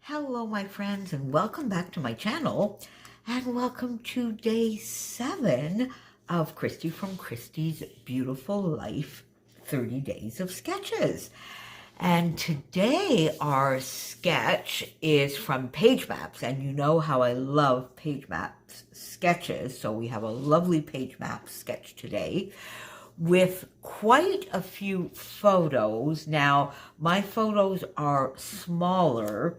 Hello, my friends, and welcome back to my channel, and welcome to day 7 of Christy from Christy's Beautiful Life 30 Days of Sketches. And today our sketch is from Page Maps, and you know how I love Page Maps sketches, so we have a lovely Page Maps sketch today with quite a few photos. Now, my photos are smaller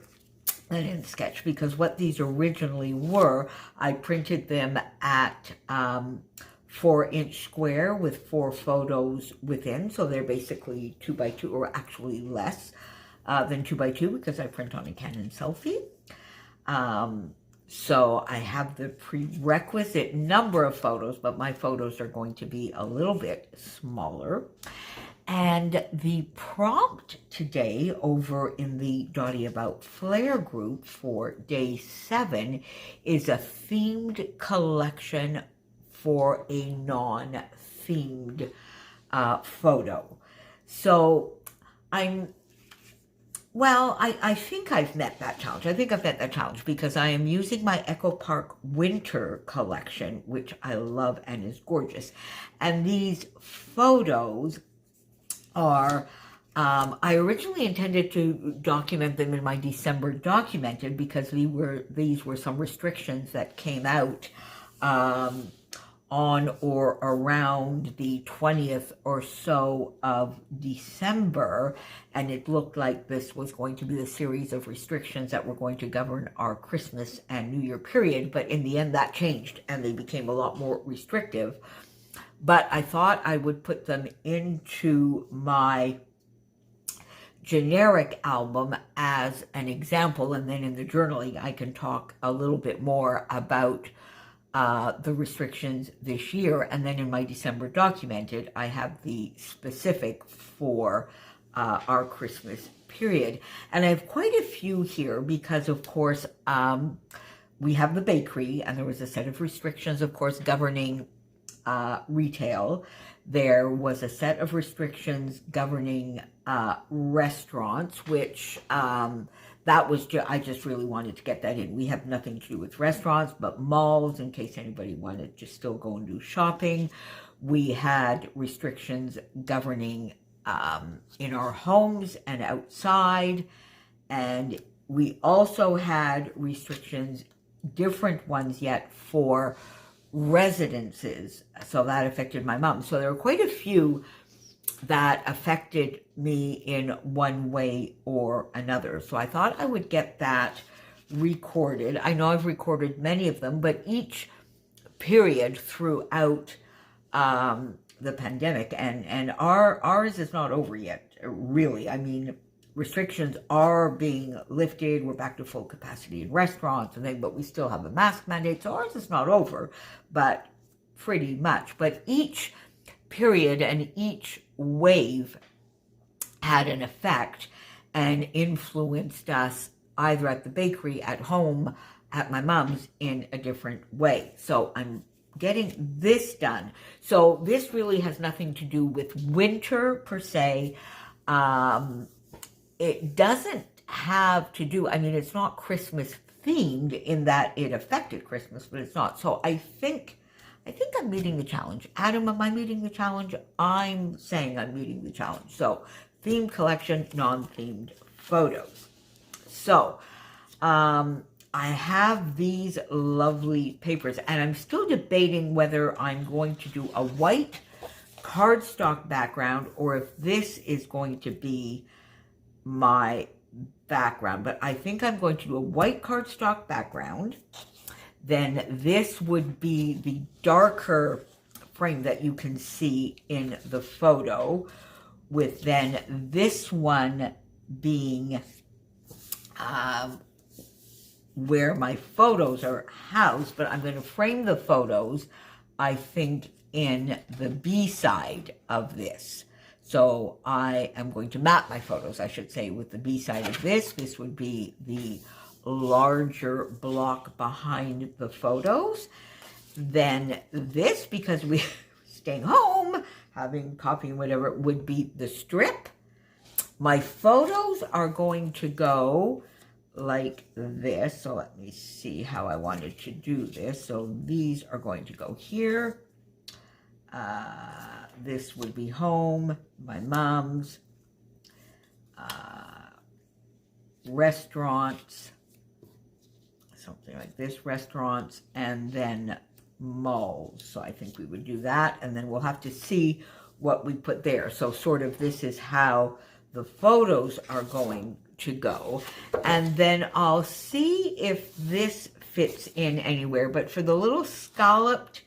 than in sketch because what these originally were, I printed them at 4-inch square with 4 photos within, so they're basically 2 by 2, or actually less than 2 by 2 because I print on a Canon selfie. So I have the prerequisite number of photos, but my photos are going to be a little bit smaller. And the prompt today over in the Dottie About Flair group for day 7 is a themed collection for a non-themed photo. So I think I've met that challenge. I think I've met that challenge because I am using my Echo Park Winter collection, which I love and is gorgeous. And these photos are, I originally intended to document them in my December documented because these were some restrictions that came out on or around the 20th or so of December, and it looked like this was going to be a series of restrictions that were going to govern our Christmas and New Year period, but in the end that changed and they became a lot more restrictive. But I thought I would put them into my generic album as an example, and then in the journaling I can talk a little bit more about the restrictions this year. And then in my December documented, I have the specific for our Christmas period. And I have quite a few here because, of course, we have the bakery, and there was a set of restrictions, of course, governing retail. There was a set of restrictions governing restaurants, which that was I just really wanted to get that in. We have nothing to do with restaurants, but malls, in case anybody wanted to still go and do shopping. We had restrictions governing in our homes and outside, and we also had restrictions, different ones yet, for residences, so that affected my mom. So there were quite a few that affected me in one way or another. So I thought I would get that recorded. I know I've recorded many of them, but each period throughout the pandemic, and ours is not over yet, really. I mean, restrictions are being lifted. We're back to full capacity in restaurants and things, but we still have a mask mandate. So ours is not over, but pretty much. But each period and each wave had an effect and influenced us either at the bakery, at home, at my mom's in a different way. So I'm getting this done. So this really has nothing to do with winter per se. It doesn't have to do, I mean, it's not Christmas themed in that it affected Christmas, but it's not. So I think I'm meeting the challenge. Adam, am I meeting the challenge? I'm saying I'm meeting the challenge. So themed collection, non-themed photos. So I have these lovely papers, and I'm still debating whether I'm going to do a white cardstock background or if this is going to be my background. But I think I'm going to do a white cardstock background. Then this would be the darker frame that you can see in the photo, with then this one being where my photos are housed. But I'm going to frame the photos, I think, in the B side of this. So I am going to map my photos, I should say, with the B side of this. This would be the larger block behind the photos. Then this, because we're staying home, having coffee and whatever, would be the strip. My photos are going to go like this. So let me see how I wanted to do this. So these are going to go here. This would be home, my mom's, restaurants, something like this, restaurants, and then malls. So I think we would do that, and then we'll have to see what we put there. So sort of this is how the photos are going to go, and then I'll see if this fits in anywhere. But for the little scalloped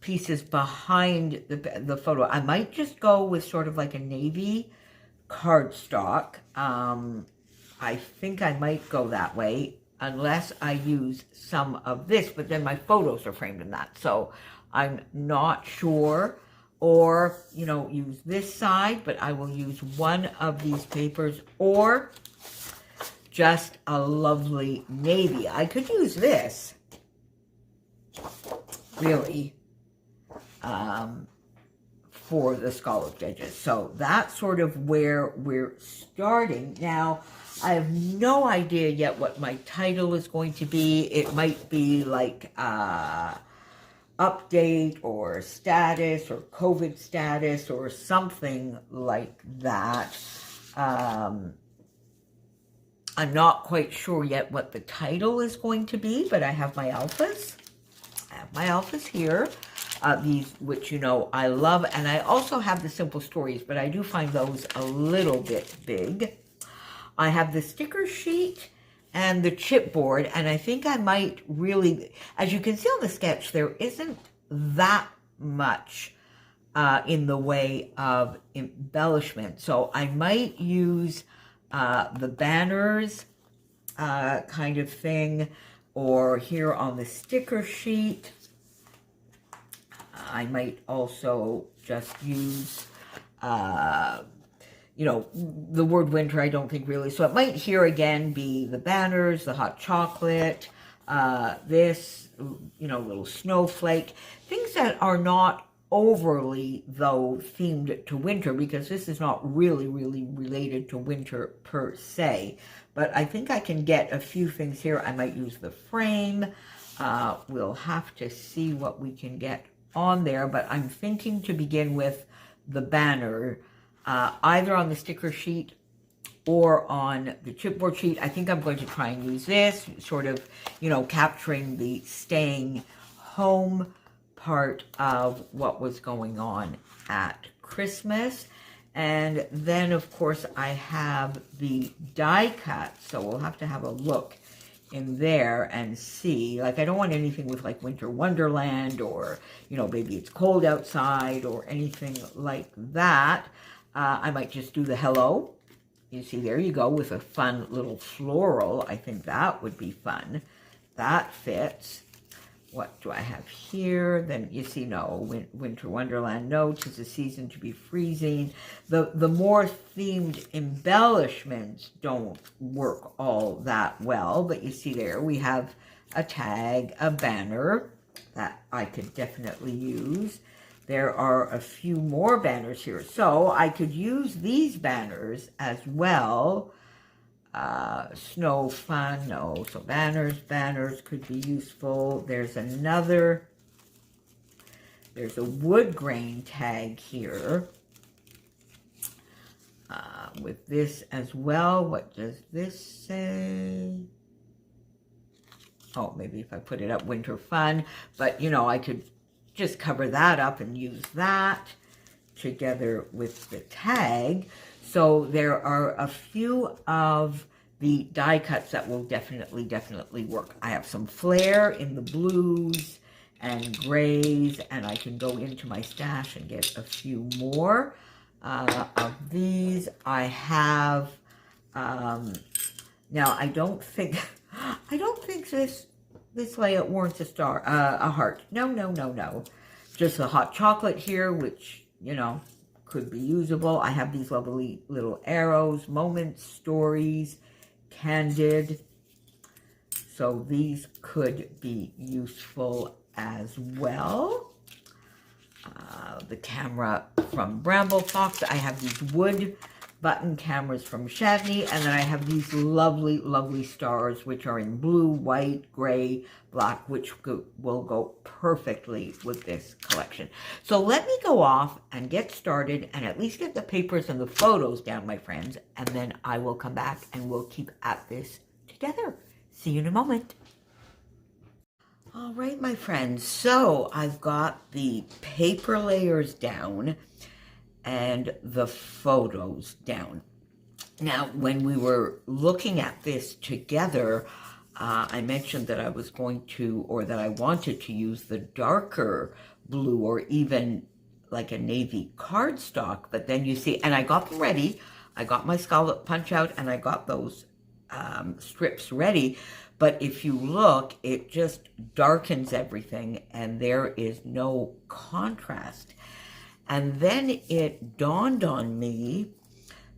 pieces behind the photo, I might just go with sort of like a navy cardstock. I think I might go that way unless I use some of this, but then my photos are framed in that, so I'm not sure. Or, you know, use this side, but I will use one of these papers, or just a lovely navy. I could use this, really, for the scalloped edges. So that's sort of where we're starting. Now, I have no idea yet what my title is going to be. It might be like update or status or COVID status or something like that. I'm not quite sure yet what the title is going to be, but I have my alphas. I have my alphas here. These, which you know I love, and I also have the simple stories, but I do find those a little bit big. I have the sticker sheet and the chipboard, and I think I might really, as you can see on the sketch, there isn't that much in the way of embellishment, so I might use the banners kind of thing, or here on the sticker sheet, I might also just use, you know, the word winter, I don't think really. So it might here again be the banners, the hot chocolate, this, you know, little snowflake, things that are not overly, though, themed to winter, because this is not really related to winter per se. But I think I can get a few things here. I might use the frame. We'll have to see what we can get on there, but I'm thinking to begin with the banner, either on the sticker sheet or on the chipboard sheet. I think I'm going to try and use this, sort of, you know, capturing the staying home part of what was going on at Christmas. And then, of course, I have the die cut, so we'll have to have a look in there and see. Like, I don't want anything with like Winter Wonderland or, you know, maybe it's cold outside or anything like that. I might just do the hello. You see, there you go, with a fun little floral. I think that would be fun. That fits. What do I have here? Then you see, no, Winter Wonderland, no, 'tis the season to be freezing. The more themed embellishments don't work all that well, but you see there, we have a tag, a banner that I could definitely use. There are a few more banners here, so I could use these banners as well. Snow fun, no, so banners could be useful. There's a wood grain tag here with this as well. What does this say? Oh, maybe if I put it up, winter fun, but you know, I could just cover that up and use that together with the tag. So there are a few of the die cuts that will definitely work. I have some flair in the blues and grays, and I can go into my stash and get a few more of these. I have, now I don't think this layout warrants a heart. No. Just the hot chocolate here, which, you know, could be usable. I have these lovely little arrows, moments, stories, candid. So these could be useful as well. The camera from Bramble Fox. I have these wood button cameras from Chadney, and then I have these lovely, lovely stars, which are in blue, white, gray, black, which will go perfectly with this collection. So let me go off and get started and at least get the papers and the photos down, my friends, and then I will come back and we'll keep at this together. See you in a moment. All right, my friends, so I've got the paper layers down and the photos down. Now, when we were looking at this together, I mentioned that I was going to, or that I wanted to use the darker blue or even like a navy cardstock, but then you see, and I got them ready. I got my scallop punch out and I got those strips ready. But if you look, it just darkens everything and there is no contrast. And then it dawned on me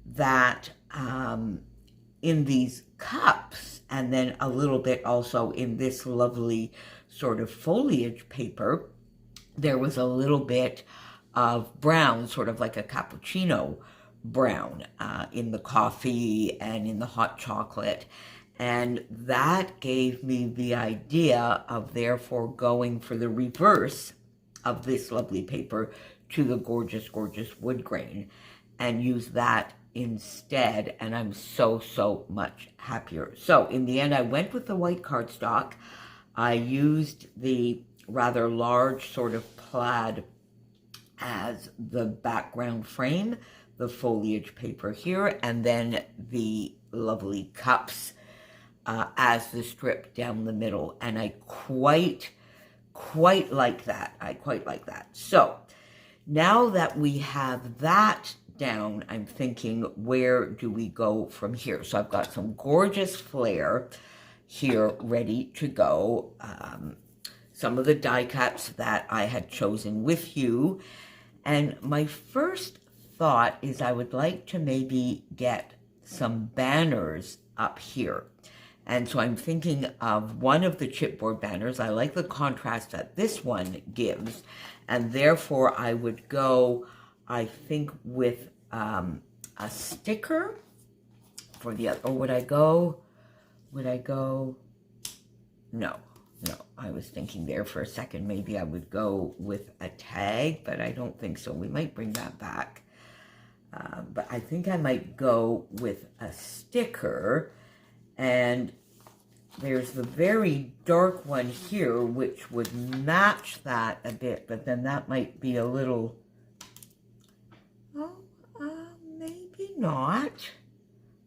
that in these cups, and then a little bit also in this lovely sort of foliage paper, there was a little bit of brown, sort of like a cappuccino brown in the coffee and in the hot chocolate. And that gave me the idea of therefore going for the reverse of this lovely paper to the gorgeous, gorgeous wood grain and use that instead. And I'm so, so much happier. So in the end, I went with the white cardstock. I used the rather large sort of plaid as the background frame, the foliage paper here, and then the lovely cups as the strip down the middle. And I quite like that. I quite like that. So now that we have that down, I'm thinking, where do we go from here? So I've got some gorgeous flair here ready to go. Some of the die cuts that I had chosen with you. And my first thought is I would like to maybe get some banners up here. And so I'm thinking of one of the chipboard banners. I like the contrast that this one gives. And therefore I would go, I think, with a sticker for the other. Or would I go? No, I was thinking there for a second, maybe I would go with a tag, but I don't think so. We might bring that back. But I think I might go with a sticker. And there's the very dark one here, which would match that a bit, but then that might be a little, maybe not.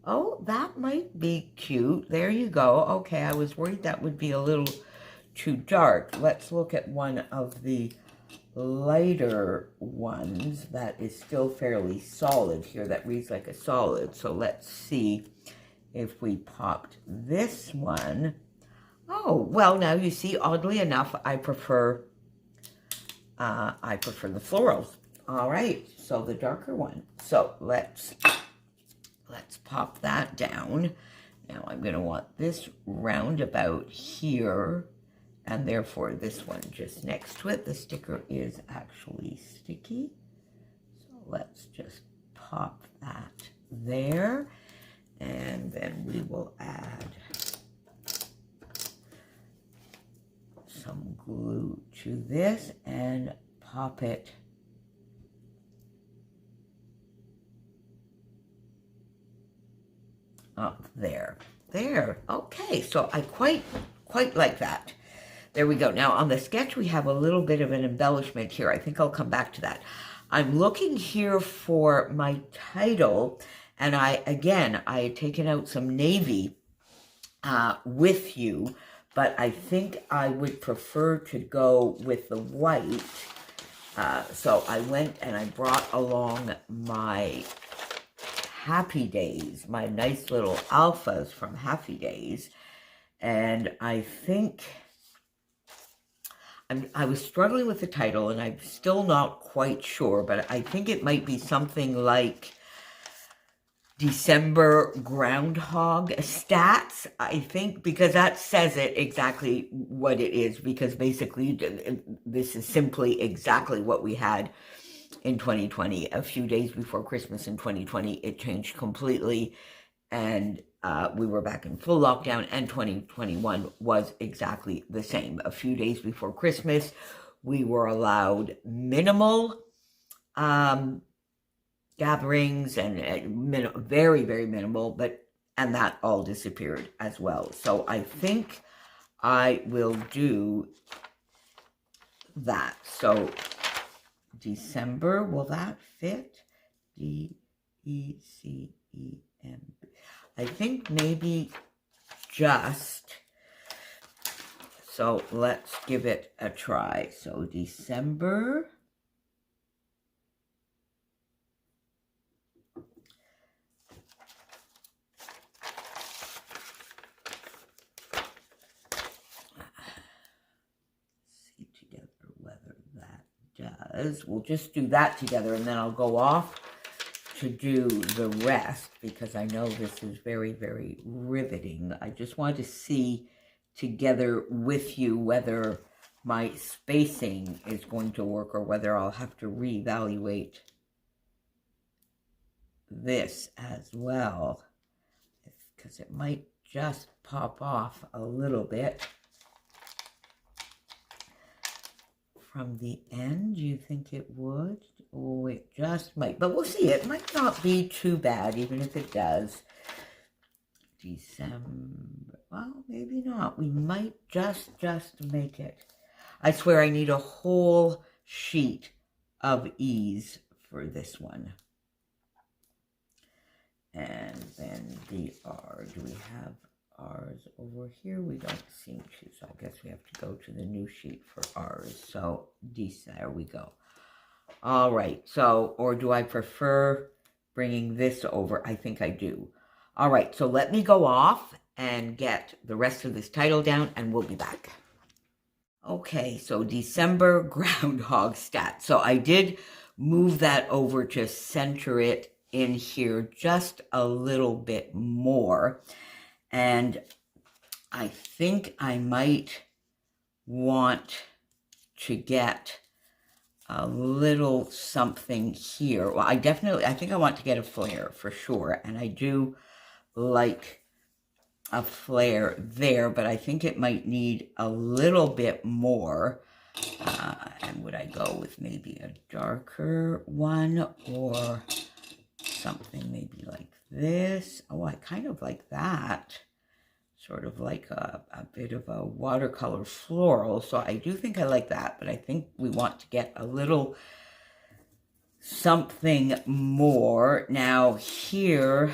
Oh, that might be cute. There you go. Okay, I was worried that would be a little too dark. Let's look at one of the lighter ones that is still fairly solid here, that reads like a solid. So let's see if we popped this one. Oh, well, now you see, oddly enough, I prefer the florals. All right, so the darker one. So let's pop that down. Now I'm going to want this roundabout here, and therefore this one just next to it. The sticker is actually sticky. So let's just pop that there. And then we will add some glue to this and pop it up there. There. Okay, so I quite like that. There we go. Now on the sketch we have a little bit of an embellishment here. I think I'll come back to that. I'm looking here for my title. And I had taken out some navy with you, but I think I would prefer to go with the white. So I went and I brought along my Happy Days, my nice little alphas from Happy Days. And I think I was struggling with the title, and I'm still not quite sure, but I think it might be something like December Groundhog Stats, I think, because that says it exactly what it is, because basically this is simply exactly what we had in 2020. A few days before Christmas in 2020, it changed completely, and we were back in full lockdown, and 2021 was exactly the same. A few days before Christmas, we were allowed minimal gatherings, and very, very minimal, and that all disappeared as well. So I think I will do that. So December, will that fit? D-E-C-E-M-B. I think maybe just, so let's give it a try. So December. See together whether that does. We'll just do that together, and then I'll go off to do the rest, because I know this is very, very riveting. I just wanted to see together with you whether my spacing is going to work, or whether I'll have to reevaluate this as well, because it might just pop off a little bit from the end. You think it would? Oh, it just might, but we'll see. It might not be too bad, even if it does. December, well, maybe not. We might just make it. I swear I need a whole sheet of E's for this one. And then the R, do we have R's over here? We don't seem to, so I guess we have to go to the new sheet for R's. So there we go. All right, so, or do I prefer bringing this over? I think I do. All right, so let me go off and get the rest of this title down, and we'll be back. Okay, so December Groundhog stat. So I did move that over to center it in here just a little bit more. And I think I might want to get a little something here. Well, I think I want to get a flare for sure. And I do like a flare there, but I think it might need a little bit more. And would I go with maybe a darker one, or something maybe like this? Oh, I kind of like that. Sort of like a bit of a watercolor floral. So I do think I like that, but I think we want to get a little something more. Now here,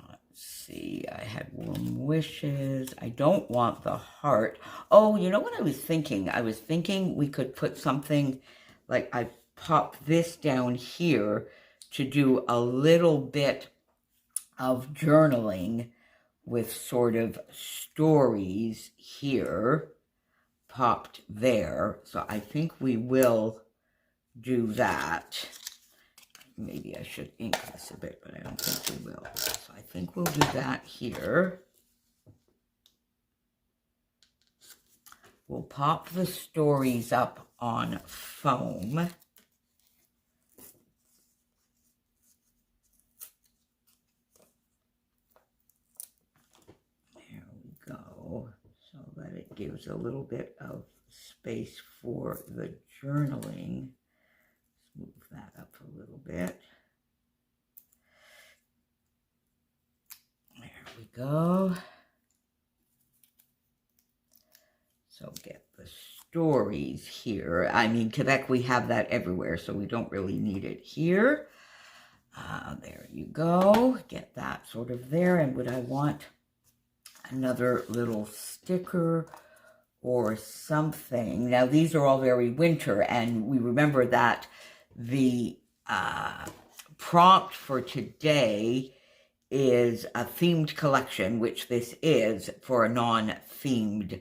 let's see, I had warm wishes. I don't want the heart. Oh, you know what I was thinking? I was thinking we could put something like, I pop this down here to do a little bit of journaling with sort of stories here popped there. So I think we will do that. Maybe I should ink this a bit, but I don't think we will. So I think we'll do that here. We'll pop the stories up on foam. So that it gives a little bit of space for the journaling. Let's move that up a little bit. There we go. So get the stories here. I mean, Quebec, we have that everywhere, so we don't really need it here. There you go. Get that sort of there. And would I want another little sticker or something? Now, these are all very winter, and we remember that the prompt for today is a themed collection, which this is for a non-themed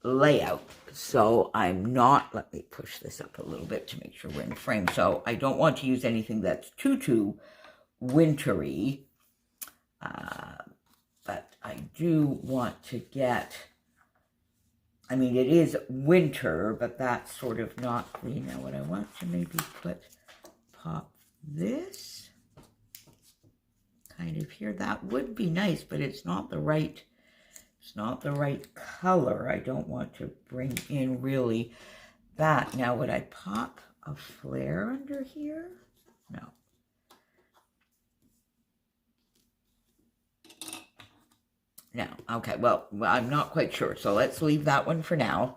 layout. So I'm not, let me push this up a little bit to make sure we're in frame. So I don't want to use anything that's too wintry. But I do want to get I mean, it is winter, but that's sort of not the, now what I want to maybe pop this kind of here. That would be nice, but it's not the right color. I don't want to bring in really that. Now, would I pop a flare under here? No. No. Okay, well, I'm not quite sure. So let's leave that one for now.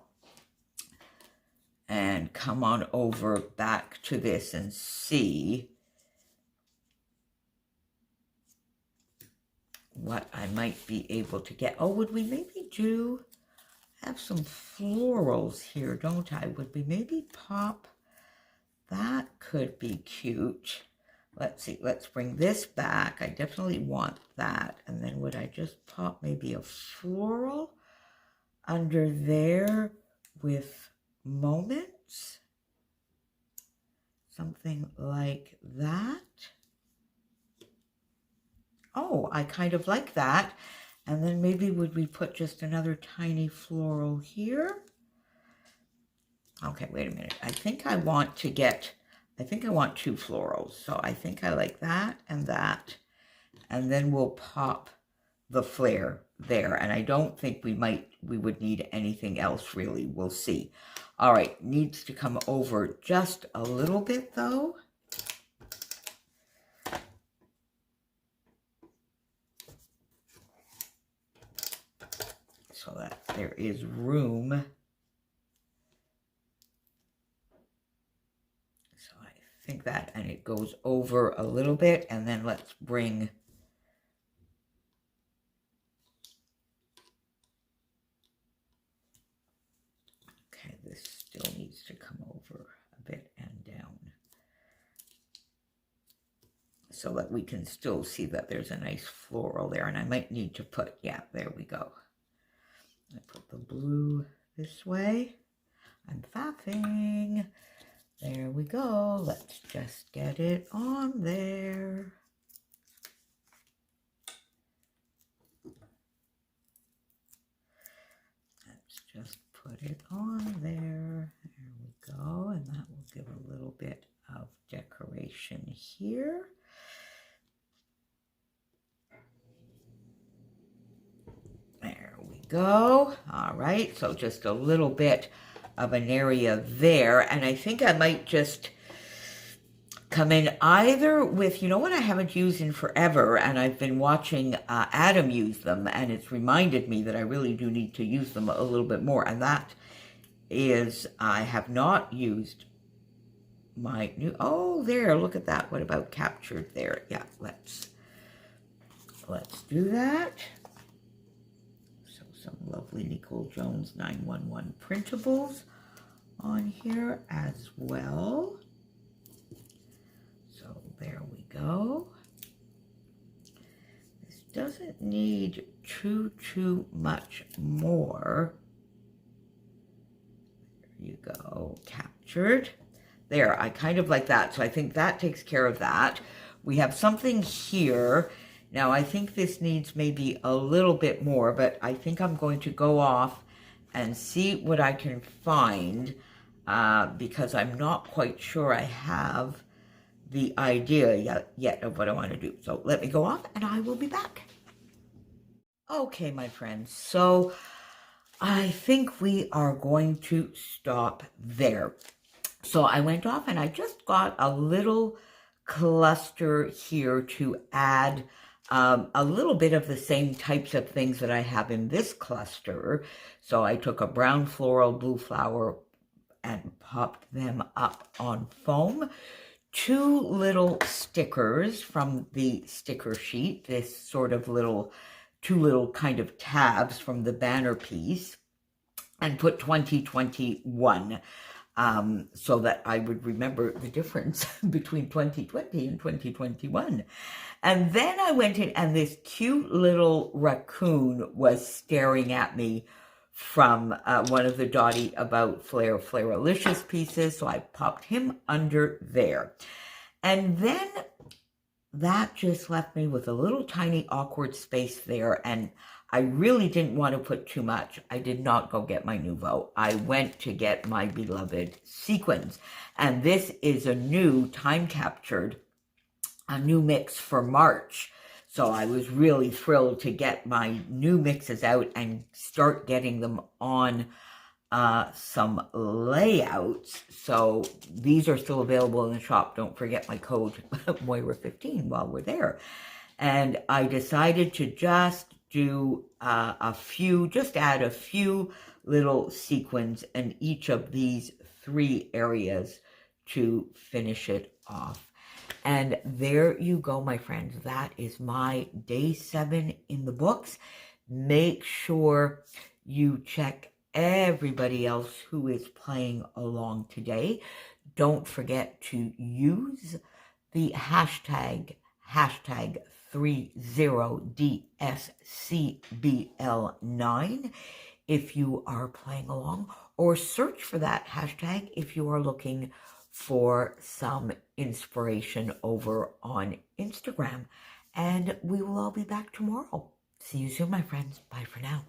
And come on over back to this and see what I might be able to get. Oh, would we maybe have some florals here, don't I? Would we maybe pop? That could be cute. Let's see, let's bring this back. I definitely want that. And then would I just pop maybe a floral under there with moments? Something like that. Oh, I kind of like that. And then maybe would we put just another tiny floral here? Okay, wait a minute. I think I want two florals. So I think I like that. And then we'll pop the flare there. And I don't think we would need anything else really. We'll see. All right, needs to come over just a little bit though. So that there is room. So I think that, and it goes over a little bit, and then let's bring this still needs to come over a bit and down so that we can still see that there's a nice floral there. And I might need to put, yeah, there we go. I put the blue this way. I'm faffing. There we go. Let's just get it on there. Let's just put it on there. There we go. And that will give a little bit of decoration here. There we go. All right. So just a little bit of an area there. And I think I might just come in either with, you know what I haven't used in forever, and I've been watching Adam use them, and it's reminded me that I really do need to use them a little bit more, and that is, I have not used my new, oh, there, look at that. What about captured there? Yeah, let's do that. So some lovely Nicole Jones 911 printables on here as well. So there we go. This doesn't need too much more. There you go, captured. There, I kind of like that. So I think that takes care of that. We have something here. Now I think this needs maybe a little bit more, but I think I'm going to go off and see what I can find because I'm not quite sure I have the idea yet of what I want to do. So let me go off and I will be back. Okay, my friends. So I think we are going to stop there. So I went off and I just got a little cluster here to add a little bit of the same types of things that I have in this cluster. So I took a brown floral, blue flower, and popped them up on foam. Two little stickers from the sticker sheet, this sort of two little kind of tabs from the banner piece, and put 2021 so that I would remember the difference between 2020 and 2021. And then I went in and this cute little raccoon was staring at me from one of the Dottie About Flairalicious pieces. So I popped him under there. And then that just left me with a little tiny awkward space there. And I really didn't want to put too much. I did not go get my Nouveau. I went to get my beloved sequins. And this is a new time-captured, a new mix for March. So I was really thrilled to get my new mixes out and start getting them on some layouts. So these are still available in the shop. Don't forget my code Moira15 while we're there. And I decided to just do add a few little sequins in each of these 3 areas to finish it off. And there you go, my friends. That is my day 7 in the books. Make sure you check everybody else who is playing along today. Don't forget to use the hashtag 30DSCBL9 if you are playing along, or search for that hashtag if you are looking for some inspiration over on Instagram. And we will all be back tomorrow. See you soon, my friends. Bye for now.